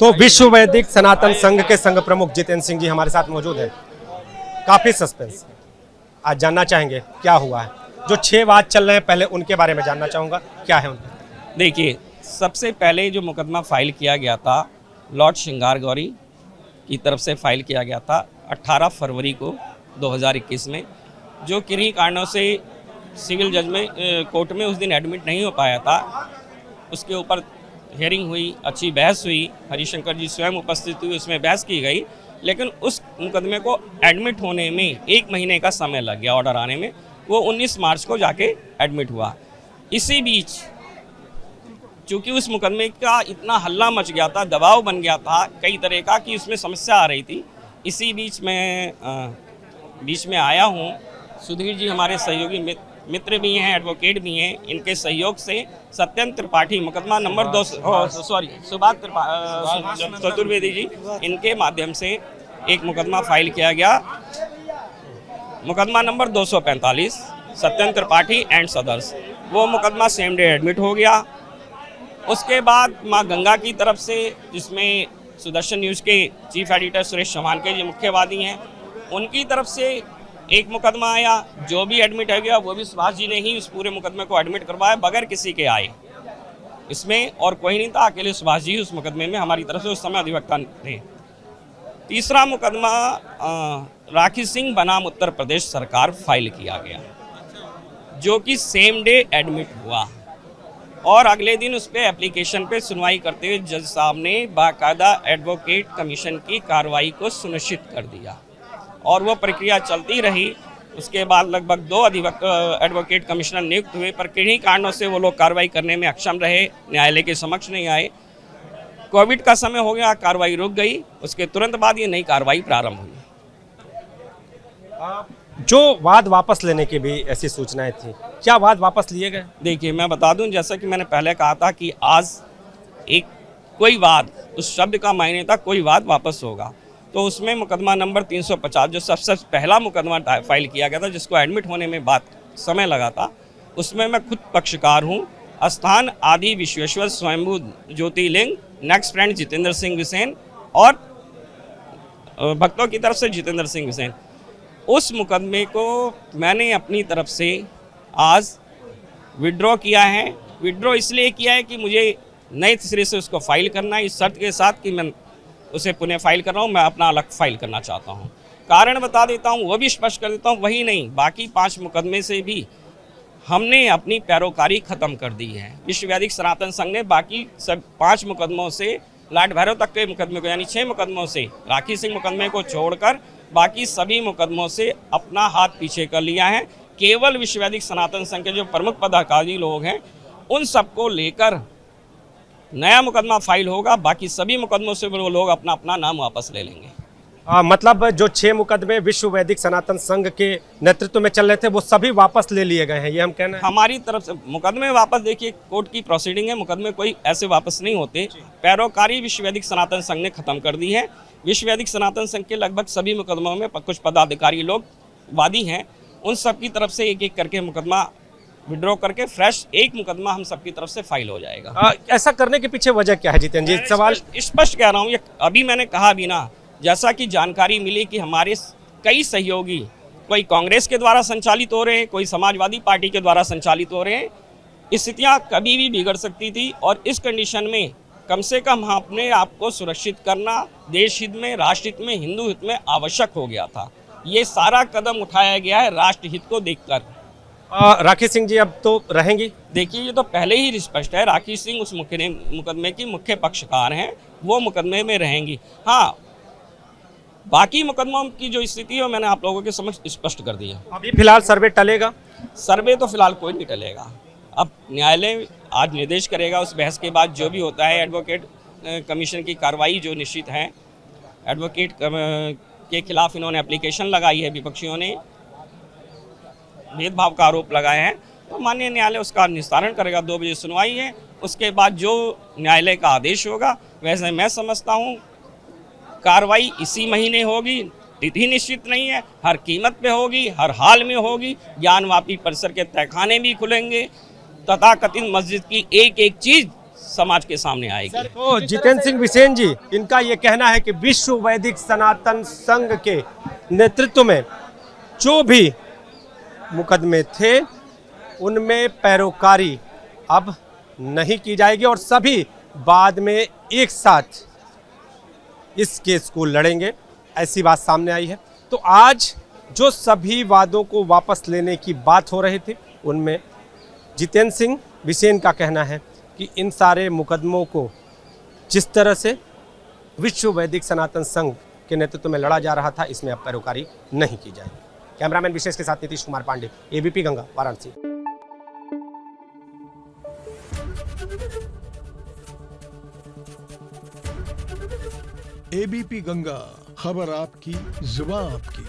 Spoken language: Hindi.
तो विश्व वैदिक सनातन संघ के संघ प्रमुख जितेंद्र सिंह जी हमारे साथ मौजूद हैं। काफी सस्पेंस, आज जानना चाहेंगे क्या हुआ है। जो 6 वाद चल रहे हैं, पहले उनके बारे में जानना चाहूंगा, क्या है उनका। देखिए, सबसे पहले जो मुकदमा फाइल किया गया था लॉर्ड श्रृंगार गौरी की तरफ से फाइल किया गया था 18 फरवरी को 2021 में, जो किन्हीं कारणों से सिविल जज में कोर्ट में उस दिन एडमिट नहीं हो पाया था। उसके ऊपर हियरिंग हुई, अच्छी बहस हुई, हरिशंकर जी स्वयं उपस्थित हुई, उसमें बहस की गई, लेकिन उस मुकदमे को एडमिट होने में 1 महीने का समय लग गया। ऑर्डर आने में वो 19 मार्च को जाके एडमिट हुआ। इसी बीच चूँकि उस मुकदमे का इतना हल्ला मच गया था, दबाव बन गया था कई तरह का कि उसमें समस्या आ रही थी। इसी बीच में आया हूँ। सुधीर जी हमारे सहयोगी मित्र भी हैं, एडवोकेट भी हैं। इनके सहयोग से सत्येंद्र त्रिपाठी मुकदमा नंबर 2 सुभाष चतुर्वेदी जी, इनके माध्यम से एक मुकदमा फाइल किया गया, मुकदमा नंबर 245 सत्येंद्र त्रिपाठी एंड सदर्स। वो मुकदमा सेम डे एडमिट हो गया। उसके बाद माँ गंगा की तरफ से, जिसमें सुदर्शन न्यूज़ के चीफ एडिटर सुरेश चौहान के जी मुख्य वादी हैं, उनकी तरफ से एक मुकदमा आया। जो भी एडमिट हो गया वो भी सुभाष जी ने ही उस पूरे मुकदमे को एडमिट करवाया बगैर किसी के आए। इसमें और कोई नहीं था, अकेले सुभाष जी उस मुकदमे में हमारी तरफ से उस समय अधिवक्ता थे। तीसरा मुकदमा राखी सिंह बनाम उत्तर प्रदेश सरकार फाइल किया गया, जो कि सेम डे एडमिट हुआ और अगले दिन उस पर एप्लीकेशन पे सुनवाई करते हुए जज साहब ने बाकायदा एडवोकेट कमीशन की कार्रवाई को सुनिश्चित कर दिया और वो प्रक्रिया चलती रही। उसके बाद लगभग 2 एडवोकेट कमिश्नर नियुक्त हुए, पर किन्हीं कारणों से वो लोग कार्रवाई करने में अक्षम रहे, न्यायालय के समक्ष नहीं आए। कोविड का समय हो गया, कार्रवाई रुक गई। उसके तुरंत बाद ये नई कार्रवाई प्रारंभ हुई। जो वाद वापस लेने की भी ऐसी सूचनाएं थी, क्या वाद वापस लिए गए। देखिए, मैं बता दूं, जैसा कि मैंने पहले कहा था कि आज एक कोई वाद, उस शब्द का मायने था कोई वाद वापस होगा, तो उसमें मुकदमा नंबर 350 जो सबसे पहला मुकदमा फाइल किया गया था, जिसको एडमिट होने में समय लगा था, उसमें मैं खुद पक्षकार हूँ। स्थान आदि विश्वेश्वर स्वयंभू ज्योतिर्लिंग, नेक्स्ट फ्रेंड जितेंद्र सिंह बिसेन और भक्तों की तरफ से जितेंद्र सिंह बिसेन। उस मुकदमे को मैंने अपनी तरफ से आज विड्रॉ किया है। विड्रॉ इसलिए किया है कि मुझे नए सिरे से उसको फाइल करना है, इस शर्त के साथ कि मैं उसे पुनः फाइल कर रहा हूँ। मैं अपना अलग फाइल करना चाहता हूँ। कारण बता देता हूँ, वो भी स्पष्ट कर देता हूँ। वही नहीं, बाकी 5 मुकदमे से भी हमने अपनी पैरोकारी ख़त्म कर दी है। विश्व वैदिक सनातन संघ ने बाकी सब 5 मुकदमों से, लॉर्ड भैरव तक के मुकदमे को, यानी 6 मुकदमों से, राखी सिंह मुकदमे को छोड़कर बाकी सभी मुकदमों से अपना हाथ पीछे कर लिया है। केवल विश्व वैदिक सनातन संघ के जो प्रमुख पदाधिकारी लोग हैं, उन सबको लेकर नया मुकदमा फाइल होगा। बाकी सभी मुकदमों से वो लोग अपना अपना नाम वापस ले लेंगे। मतलब जो 6 मुकदमे विश्व वैदिक सनातन संघ के नेतृत्व में चल रहे थे, वो सभी वापस ले लिए गए हैं, ये हम कहना है। हमारी तरफ से मुकदमे वापस, देखिए कोर्ट की प्रोसीडिंग है, मुकदमे कोई ऐसे वापस नहीं होते। पैरोकारी विश्व वैदिक सनातन संघ ने खत्म कर दी है। विश्व वैदिक सनातन संघ के लगभग सभी मुकदमों में कुछ पदाधिकारी लोग वादी हैं, उन सब की तरफ से एक एक करके मुकदमा विड्रॉ करके फ्रेश एक मुकदमा हम सबकी तरफ से फाइल हो जाएगा। ऐसा करने के पीछे वजह क्या है जितेंद्र जी? सवाल स्पष्ट कह रहा हूँ, ये अभी मैंने कहा भी ना, जैसा कि जानकारी मिली कि हमारे कई सहयोगी कोई कांग्रेस के द्वारा संचालित हो रहे हैं, कोई समाजवादी पार्टी के द्वारा संचालित हो रहे हैं। स्थितियाँ कभी भी बिगड़ सकती थी और इस कंडीशन में कम से कम अपने आप को सुरक्षित करना देश हित में, राष्ट्र हित में, हिंदू हित में आवश्यक हो गया था। ये सारा कदम उठाया गया है राष्ट्र हित को देखकर। राखी सिंह जी अब तो रहेंगी? देखिए, ये तो पहले ही स्पष्ट है, राखी सिंह उस मुकदमे की मुख्य पक्षकार हैं, वो मुकदमे में रहेंगी। हाँ, बाकी मुकदमों की जो स्थिति है मैंने आप लोगों के समक्ष स्पष्ट कर दी है। अभी फिलहाल सर्वे टलेगा? सर्वे तो फिलहाल कोई नहीं टलेगा। अब न्यायालय आज निर्देश करेगा, उस बहस के बाद जो भी होता है, एडवोकेट कमीशन की कार्रवाई जो निश्चित है। एडवोकेट के खिलाफ इन्होंने एप्लीकेशन लगाई है, विपक्षियों ने भेदभाव का आरोप लगाए हैं, तो माननीय न्यायालय उसका निस्तारण करेगा। 2 बजे सुनवाई है, उसके बाद जो न्यायालय का आदेश होगा, वैसे मैं समझता हूँ कार्रवाई इसी महीने होगी। तिथि निश्चित नहीं है, हर कीमत पे होगी, हर हाल में होगी। ज्ञानवापी परिसर के तहखाने भी खुलेंगे, तथाकथित मस्जिद की एक एक चीज़ समाज के सामने आएगी। तो जितेंद्र सिंह बिसेन जी, इनका ये कहना है कि विश्व वैदिक सनातन संघ के नेतृत्व में जो भी मुकदमे थे उनमें पैरोकारी अब नहीं की जाएगी और सभी बाद में एक साथ इस केस को लड़ेंगे, ऐसी बात सामने आई है। तो आज जो सभी वादों को वापस लेने की बात हो रही थी उनमें जितेंद्र सिंह बिसेन का कहना है कि इन सारे मुकदमों को जिस तरह से विश्व वैदिक सनातन संघ के नेतृत्व में लड़ा जा रहा था इसमें अब पैरोकारी नहीं की जाएगी। कैमरामैन विशेष के साथ नीतीश कुमार पांडे, एबीपी गंगा, वाराणसी। एबीपी गंगा, खबर आपकी, जुबान आपकी।